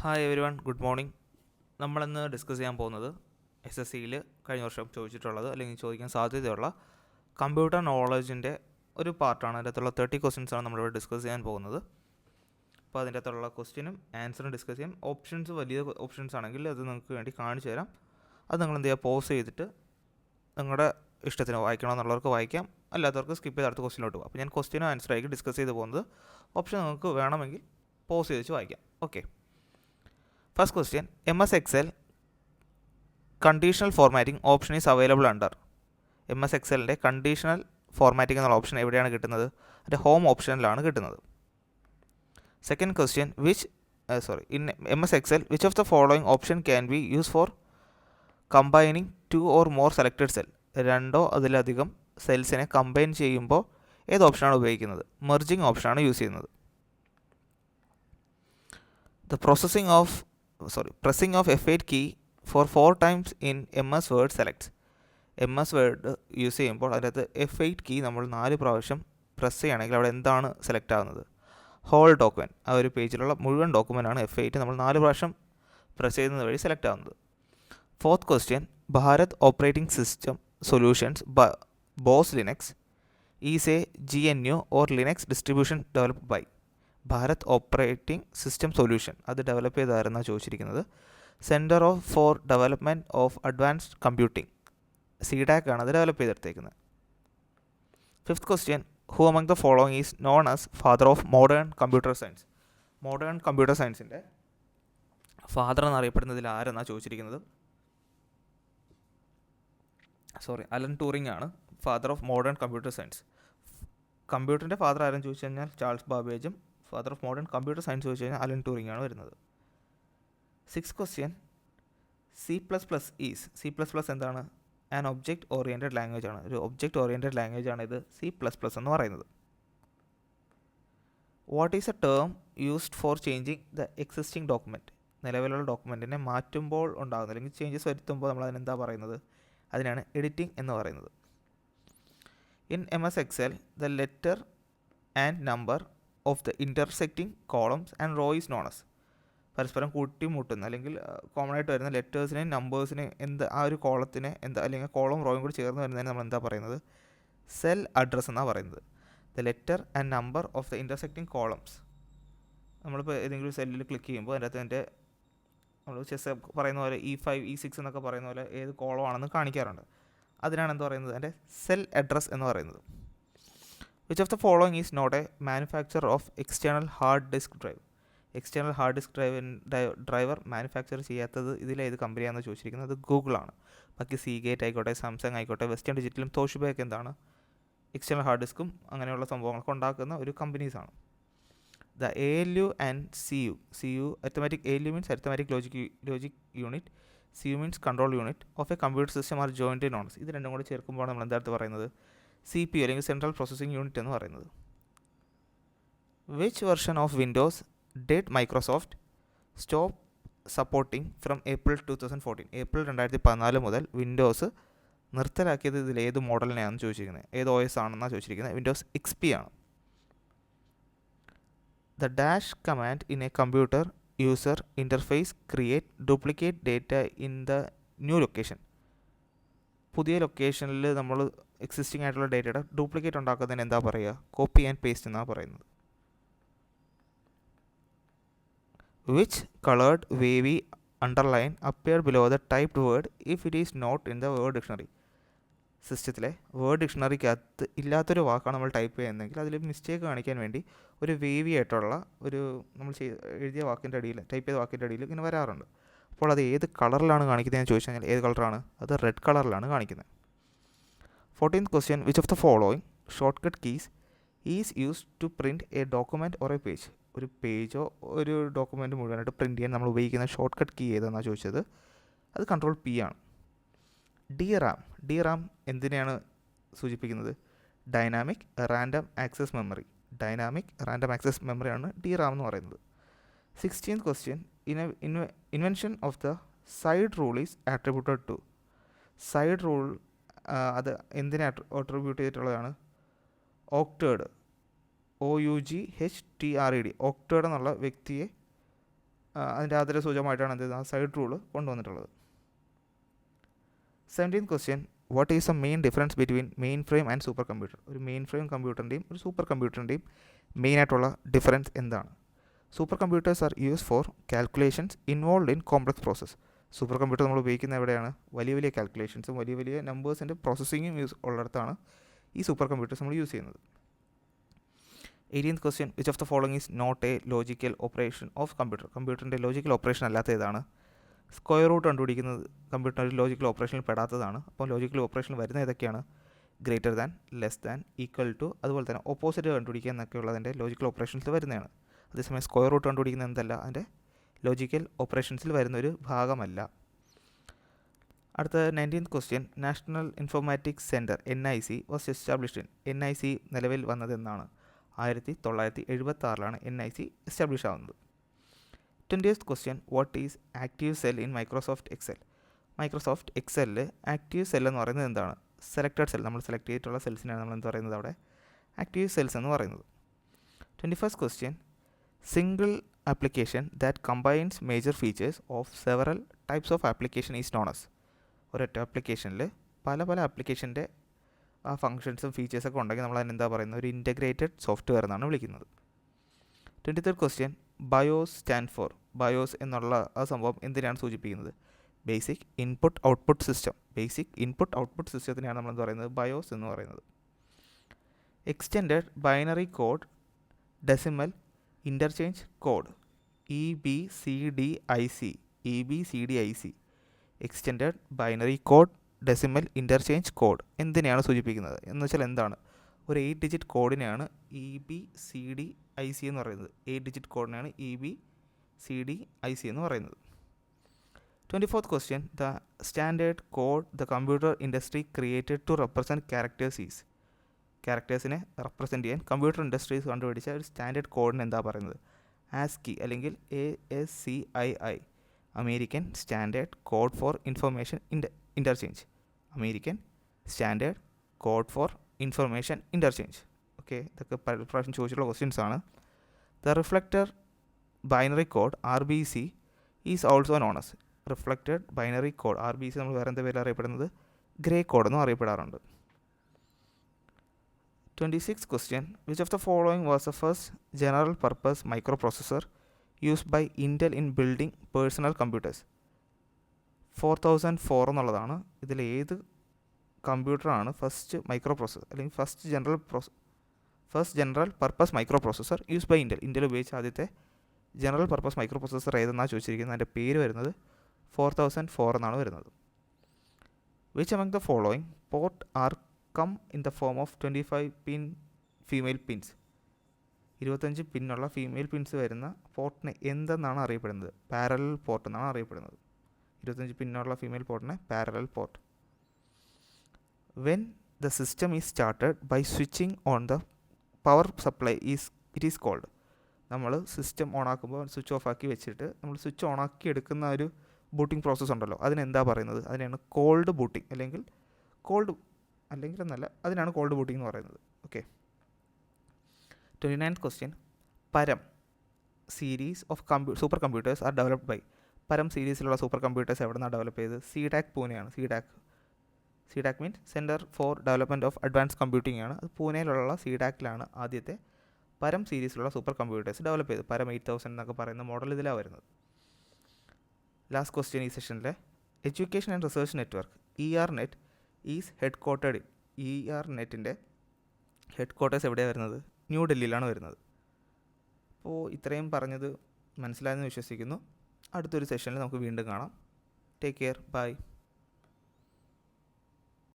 Hi every one, good morning. നമ്മളിന്ന് discuss ചെയ്യാൻ പോകുന്നത് എസ് എസ് സിയിൽ കഴിഞ്ഞ വർഷം ചോദിച്ചിട്ടുള്ളത് അല്ലെങ്കിൽ ചോദിക്കാൻ സാധ്യതയുള്ള കമ്പ്യൂട്ടർ നോളജിൻ്റെ ഒരു പാർട്ടാണ്. അതിൻ്റെ അകത്തുള്ള 30 ക്വസ്റ്റ്യൻസാണ് നമ്മളിവിടെ ഡിസ്കസ് ചെയ്യാൻ പോകുന്നത്. അപ്പോൾ അതിൻ്റെ അകത്തുള്ള ക്വസ്റ്റ്യനും ആൻസറും ഡിസ്കസ് ചെയ്യാം. ഓപ്ഷൻസ് വലിയ ഓപ്ഷൻസ് ആണെങ്കിൽ അത് നിങ്ങൾക്ക് വേണ്ടി കാണിച്ചു തരാം. അത് നിങ്ങൾ എന്ത് ചെയ്യുക, പോസ് ചെയ്തിട്ട് നിങ്ങളുടെ ഇഷ്ടത്തിന് വായിക്കണമെന്നുള്ളവർക്ക് വായിക്കാം, അല്ലാത്തവർക്ക് സ്കിപ്പ് ചെയ്ത് അടുത്ത ക്വസ്റ്റ്യനിലോട്ട് പോകും. അപ്പോൾ ഞാൻ ക്വസ്റ്റ്യനും ആൻസറായിരിക്കും ഡിസ്കസ് ചെയ്ത് പോകുന്നത്. ഓപ്ഷൻ നിങ്ങൾക്ക് വേണമെങ്കിൽ പോസ് ചെയ്ത് വെച്ച് വായിക്കാം. Okay, first question. MS Excel conditional formatting option is available under. MS Excelൻ്റെ കണ്ടീഷണൽ ഫോർമാറ്റിംഗ് എന്നുള്ള ഓപ്ഷൻ എവിടെയാണ് കിട്ടുന്നത്? അതിൻ്റെ ഹോം ഓപ്ഷനിലാണ് കിട്ടുന്നത്. Second question. In MS Excel which of the following option can be use for combining 2 or more selected cell? രണ്ടോ അതിലധികം സെൽസിനെ combine ചെയ്യുമ്പോൾ ഏത് ഓപ്ഷനാണ് ഉപയോഗിക്കുന്നത്? മെർജിങ് ഓപ്ഷനാണ് യൂസ് ചെയ്യുന്നത്. The pressing of F8 key for 4 times in MS Word selects. MS Word use ചെയ്യുമ്പോൾ അതിനകത്ത് F8 കീ നമ്മൾ 4 പ്രാവശ്യം പ്രസ് ചെയ്യുകയാണെങ്കിൽ അവിടെ എന്താണ് സെലക്ട് ആകുന്നത്? ഹോൾ ഡോക്യുമെൻറ്റ്, ആ ഒരു പേജിലുള്ള മുഴുവൻ ഡോക്യുമെൻ്റാണ് F8 നമ്മൾ 4 പ്രാവശ്യം പ്രസ് ചെയ്യുന്നത് വഴി സെലക്ട് ആകുന്നത്. Fourth question. Bharat operating system solutions BOSS Linux is a GNU or Linux distribution developed by. Bharat operating system solution അത് ഡെവലപ്പ് ചെയ്തായിരുന്നാണ് ചോദിച്ചിരിക്കുന്നത്. Centre for development of advanced computing, CDAC ആണ് അത് ഡെവലപ്പ് ചെയ്തെടുത്തേക്കുന്നത്. Fifth question. Who among the following is known as father of modern computer science? Modern computer സയൻസിൻ്റെ father എന്നറിയപ്പെടുന്നതിൽ ആരെന്നാണ് ചോദിച്ചിരിക്കുന്നത്? അലൻ ടൂറിംഗ് ആണ് father of modern computer science. കമ്പ്യൂട്ടറിൻ്റെ father ആരെന്ന് ചോദിച്ചു കഴിഞ്ഞാൽ ചാൾസ് ബാബേജും, father of modern computer science ചോദിച്ചു കഴിഞ്ഞാൽ അലൻ ടൂറിംഗ് ആണ് വരുന്നത്. Six question. C++ എന്താണ്? ആൻ ഒബ്ജക്റ്റ് ഓറിയൻറ്റഡ് ലാംഗ്വേജ് ആണ്. ഒരു ഒബ്ജക്റ്റ് ഓറിയൻറ്റഡ് ലാംഗ്വേജ് ആണ് ഇത് C++ എന്ന് പറയുന്നത്. What is A term used for changing the existing document? നിലവിലുള്ള ഡോക്യുമെൻറ്റിനെ മാറ്റുമ്പോൾ ഉണ്ടാകുന്ന അല്ലെങ്കിൽ ചേഞ്ചസ് വരുത്തുമ്പോൾ നമ്മൾ അതിനെന്താ പറയുന്നത്? അതിനാണ് എഡിറ്റിംഗ് എന്ന് പറയുന്നത്. In MS Excel the letter and number of the intersecting columns and row is known as. പരസ്പരം കൂട്ടിമുട്ടുന്ന അല്ലെങ്കിൽ കോമൺ ആയിട്ട് വരുന്ന ലെറ്റേഴ്സിനെയും നമ്പേഴ്സിനെയും ആ ഒരു കോളത്തിനെ അല്ലെങ്കിൽ കോളം റോയും കൂടി ചേർന്ന് വരുന്നതിന് നമ്മൾ എന്താ പറയുന്നത്? സെൽ അഡ്രസ്സ് എന്നാണ് പറയുന്നത്. The letter and number of the intersecting columns. നമ്മളിപ്പോൾ ഏതെങ്കിലും സെല്ലിൽ ക്ലിക്ക് ചെയ്യുമ്പോൾ അതിൻ്റെ അകത്ത് നമ്മൾ ചെസ് പറയുന്ന പോലെ E5 E6 എന്നൊക്കെ പറയുന്ന പോലെ ഏത് കോളം ആണെന്ന് കാണിക്കാറുണ്ട്. അതിനാണ് എന്ത് പറയുന്നത്? അതിൻ്റെ സെൽ അഡ്രസ് എന്ന് പറയുന്നത്. Which of the following is not a manufacturer of external hard disk drive? External hard disk driver manufacture ചെയ്യാത്തത് ഇതിലേത് കമ്പനിയാണെന്ന് ചോദിച്ചിരിക്കുന്നത്? അത് ഗൂഗിളാണ്. ബാക്കി സീഗേറ്റ് ആയിക്കോട്ടെ, സാംസങ് ആയിക്കോട്ടെ, വെസ്റ്റേൺ ഡിജിറ്റലും തോഷിബയൊക്കെ എന്താണ്? എക്സ്റ്റേണൽ ഹാർഡ് ഡിസ്ക്കും അങ്ങനെയുള്ള സംഭവങ്ങളൊക്കെ ഉണ്ടാക്കുന്ന ഒരു കമ്പനീസാണ്. The ALU and CU arithmetic ALU means arithmetic logic unit, CU means control unit of a computer system are joint known as. ഇത് രണ്ടും കൂടി ചേർക്കുമ്പോൾ നമ്മൾ എന്താ പറയുന്നത്? CPU അല്ലെങ്കിൽ സെൻട്രൽ പ്രോസസ്സിംഗ് യൂണിറ്റ് എന്ന് പറയുന്നത്. Which version of Windows did Microsoft stop supporting from April 2014? April 2014 മുതൽ വിൻഡോസ് നിർത്തലാക്കിയത് ഇതിൽ ഏത് മോഡലിനെയാണെന്ന് ചോദിച്ചിരിക്കുന്നത്? ഏത് OS ആണെന്നാണ് ചോദിച്ചിരിക്കുന്നത്? വിൻഡോസ് XP ആണ്. The dash command in A computer user interface create duplicate data in the new location. പുതിയ ലൊക്കേഷനിൽ നമ്മൾ എക്സിസ്റ്റിംഗ് ആയിട്ടുള്ള ഡേറ്റയുടെ ഡ്യൂപ്ലിക്കേറ്റ് ഉണ്ടാക്കുന്നതിന് എന്താ പറയുക? കോപ്പി ആൻഡ് പേസ്റ്റ് എന്നാണ് പറയുന്നത്. Which coloured wavy underline appear below the typed word if it is not in the word dictionary? സിസ്റ്റത്തിലെ വേർഡ് ഡിക്ഷണറിക്കകത്ത് ഇല്ലാത്തൊരു വാക്കാണ് നമ്മൾ ടൈപ്പ് ചെയ്യുന്നതെങ്കിൽ അതിൽ മിസ്റ്റേക്ക് കാണിക്കാൻ വേണ്ടി ഒരു വേവി ആയിട്ടുള്ള ഒരു നമ്മൾ എഴുതിയ വാക്കിൻ്റെ അടിയിൽ, ടൈപ്പ് ചെയ്ത വാക്കിൻ്റെ അടിയിൽ ഇങ്ങനെ വരാറുണ്ട്. അപ്പോൾ അത് ഏത് കളറിലാണ് കാണിക്കുന്നതെന്ന് ചോദിച്ചു കഴിഞ്ഞാൽ ഏത് കളറാണ്? അത് റെഡ് കളറിലാണ് കാണിക്കുന്നത്. 14th question. Which of the following shortcut keys is used to print a document or a page? ഒരു പേജോ ഒരു ഡോക്യുമെൻറ്റ് മുഴുവനായിട്ട് പ്രിൻറ്റ് ചെയ്യാൻ നമ്മൾ ഉപയോഗിക്കുന്ന ഷോർട്ട് കട്ട് കീ ഏതാണെന്നാണ് ചോദിച്ചത്? അത് കൺട്രോൾ P ആണ്. DRAM എന്തിനെയാണ് സൂചിപ്പിക്കുന്നത്? Dynamic random access memory. Dynamic random access മെമ്മറിയാണ് DRAM എന്ന് പറയുന്നത്. 16th question. Invention of the side rule is attributed to. Side rule അത് എന്തിനെ ആട്രിബ്യൂട്ട് ചെയ്തിട്ടുള്ളതാണ്? ഓക്ടേഡ്, OUGHTRED, ഓക്ടേഡ് എന്നുള്ള വ്യക്തിയെ അതിൻ്റെ ആദര സൂചകമായിട്ടാണ് എന്ത് സൈഡ് റൂൾ കൊണ്ടുവന്നിട്ടുള്ളത്. 17th question, what is A main difference between main frame and super computer? ഒരു മെയിൻ ഫ്രെയിം കമ്പ്യൂട്ടറിൻ്റെയും ഒരു സൂപ്പർ കമ്പ്യൂട്ടറിൻ്റെയും മെയിനായിട്ടുള്ള ഡിഫറൻസ് എന്താണ്? Super computers R use for calculations involve in complex process. Super computer നമ്മൾ ഉപയോഗിക്കുന്നത് എവിടെയാണ്? വലിയ വലിയ കാൽക്കുലേഷൻസും വലിയ വലിയ നമ്പേഴ്സിൻ്റെ പ്രോസസ്സിങ്ങും ഉള്ളിടത്താണ് ഈ സൂപ്പർ കമ്പ്യൂട്ടേഴ്സ് നമ്മൾ യൂസ് ചെയ്യുന്നത്. 18th question, which of the following is not a logical operation of computer? കമ്പ്യൂട്ടറിൻ്റെ ലോജിക്കൽ ഓപ്പറേഷൻ അല്ലാത്ത ഏതാണ്? സ്ക്വയർ റൂട്ട് കണ്ടുപിടിക്കുന്നത് കമ്പ്യൂട്ടറിന് ഒരു ലോജിക്കൽ ഓപ്പറേഷനിൽ പെടാത്തതാണ്. അപ്പോൾ ലോജിക്കൽ ഓപ്പറേഷനിൽ വരുന്ന ഏതൊക്കെയാണ്? Greater than, less than, equal to, അതുപോലെ തന്നെ ഓപ്പോസിറ്റ് കണ്ടുപിടിക്കുക എന്നൊക്കെയുള്ളതിൻ്റെ ലോജിക്കൽ ഓപ്പറേഷൻസിൽ വരുന്നതാണ്. അതേസമയം സ്ക്വയർ റൂട്ട് കണ്ടുപിടിക്കുന്നത് എന്തല്ല, അതിൻ്റെ ലോജിക്കൽ ഓപ്പറേഷൻസിൽ വരുന്നൊരു ഭാഗമല്ല. അടുത്ത 19th question, national informatics centre NIC was established in. NIC നിലവിൽ വന്നത് എന്നാണ്? 1976 NIC എസ്റ്റാബ്ലിഷ് ആവുന്നത്. 20th question, what is active cell in Microsoft Excel? Microsoft എക്സലിൽ ആക്റ്റീവ് സെൽ എന്ന് പറയുന്നത് എന്താണ്? സെലക്റ്റഡ് സെൽ, നമ്മൾ സെലക്ട് ചെയ്തിട്ടുള്ള സെൽസിനാണ് നമ്മൾ എന്ത് പറയുന്നത് അവിടെ? ആക്റ്റീവ് സെൽസ് എന്ന് പറയുന്നത്. 21st question, single application that combines major features of several types of application is known as. ഒരൊറ്റ ആപ്ലിക്കേഷനിൽ പല പല ആപ്ലിക്കേഷൻ്റെ ആ ഫങ്ഷൻസും ഫീച്ചേഴ്സൊക്കെ ഉണ്ടെങ്കിൽ നമ്മൾ അതിനെന്താ പറയുന്നത്? ഒരു ഇൻറ്റഗ്രേറ്റഡ് സോഫ്റ്റ്വെയർ എന്നാണ് വിളിക്കുന്നത്. 23rd question, BIOS stand for. BIOS എന്നുള്ള ആ സംഭവം എന്തിനാണ് സൂചിപ്പിക്കുന്നത്? Basic input output system. Basic input output സിസ്റ്റത്തിനാണ് നമ്മൾ എന്ത് പറയുന്നത്? ബയോസ് എന്ന് പറയുന്നത്. Extended binary code decimal interchange code EBCDIC. EBCDIC extended binary code decimal interchange code എന്തിനെയാണ് സൂചിപ്പിക്കുന്നത് എന്ന് വെച്ചാൽ എന്താണ്? ഒരു 8 ഡിജിറ്റ് കോഡിനെയാണ് EBCDIC എന്ന് പറയുന്നത്. 8 ഡിജിറ്റ് കോഡിനെയാണ് EBCDIC എന്ന് പറയുന്നത്. 24th question, the standard code the computer industry created to represent characters is. ക്യാരക്ടേഴ്സിനെ റെപ്രസെൻറ്റ് ചെയ്യാൻ കമ്പ്യൂട്ടർ ഇൻഡസ്ട്രീസ് കണ്ടുപിടിച്ച ഒരു സ്റ്റാൻഡേർഡ് കോഡിന് എന്താ പറയുന്നത്? ASCII അല്ലെങ്കിൽ ASCII, American standard code for information interchange. American standard code for information interchange. Okay, ഇതൊക്കെ പ്രാവശ്യം ചോദിച്ചിട്ടുള്ള ക്വസ്റ്റ്യൻസ് ആണ്. The reflector binary code RBC is also known as. Reflected binary code RBC നമ്മൾ വേറെ എന്താ പേരിൽ അറിയപ്പെടുന്നത്? ഗ്രേ കോഡ് എന്നും അറിയപ്പെടാറുണ്ട്. 26th question, which of the following was the first general purpose microprocessor used by Intel in building personal computers? 4004 എന്നുള്ളതാണ്. ഇതിൽ ഏത് കമ്പ്യൂട്ടറാണ് ഫസ്റ്റ് മൈക്രോ പ്രോസസ്സർ അല്ലെങ്കിൽ first general purpose microprocessor use by Intel? Intel ഉപയോഗിച്ച ആദ്യത്തെ general purpose microprocessor ഏതെന്നാണ് ചോദിച്ചിരിക്കുന്നത്. അതിൻ്റെ പേര് വരുന്നത് 4004 എന്നാണ് വരുന്നത്. Which among the following port are come in the form of 25 pin female pins? 25 പിന്നുള്ള ഫീമെയിൽ പിൻസ് വരുന്ന പോർട്ടിനെ എന്തെന്നാണ് അറിയപ്പെടുന്നത്? പാരലൽ പോർട്ട് എന്നാണ് അറിയപ്പെടുന്നത്. 25 പിന്നുള്ള ഫീമെയിൽ പോർട്ടിനെ parallel port. When the system is started by switching on the power supply it is called. നമ്മൾ system ഓണാക്കുമ്പോൾ switch off ആക്കി വെച്ചിട്ട് നമ്മൾ സ്വിച്ച് ഓണാക്കി എടുക്കുന്ന ഒരു ബൂട്ടിംഗ് പ്രോസസ്സ് ഉണ്ടല്ലോ, അതിനെന്താ പറയുന്നത്? അതിനാണ് കോൾഡ് ബൂട്ടിംഗ് എന്നല്ല, അതിനാണ് കോൾഡ് ബൂട്ടിംഗ് എന്ന് പറയുന്നത്. Okay. 29th question, Param series of super computers are developed by. Param സീരീസിലുള്ള സൂപ്പർ കമ്പ്യൂട്ടേഴ്സ് എവിടെ നിന്നാണ് ഡെവലപ്പ് ചെയ്തത്? CDAC പൂനെയാണ്. CDAC means centre for development of advance computing ആണ്. അത് പൂനെയിലുള്ള CDACലാണ് ആദ്യത്തെ പരം സീരീസിലുള്ള സൂപ്പർ കമ്പ്യൂട്ടേഴ്സ് ഡെവലപ്പ് ചെയ്തത്. പരം 8000 എന്നൊക്കെ പറയുന്ന മോഡൽ ഇതിലാണ് വരുന്നത്. ലാസ്റ്റ് ക്വസ്റ്റ്യൻ ഈ സെഷനിലെ, education and research network ERNet is headquartered. ERNetൻ്റെ ഹെഡ് ക്വാർട്ടേഴ്സ് എവിടെയാണ് വരുന്നത്? ന്യൂഡൽഹിയിലാണ് വരുന്നത്. അപ്പോൾ ഇത്രയും പറഞ്ഞത് മനസ്സിലായെന്ന് വിശ്വസിക്കുന്നു. അടുത്തൊരു സെഷനിൽ നമുക്ക് വീണ്ടും കാണാം. Take care, by.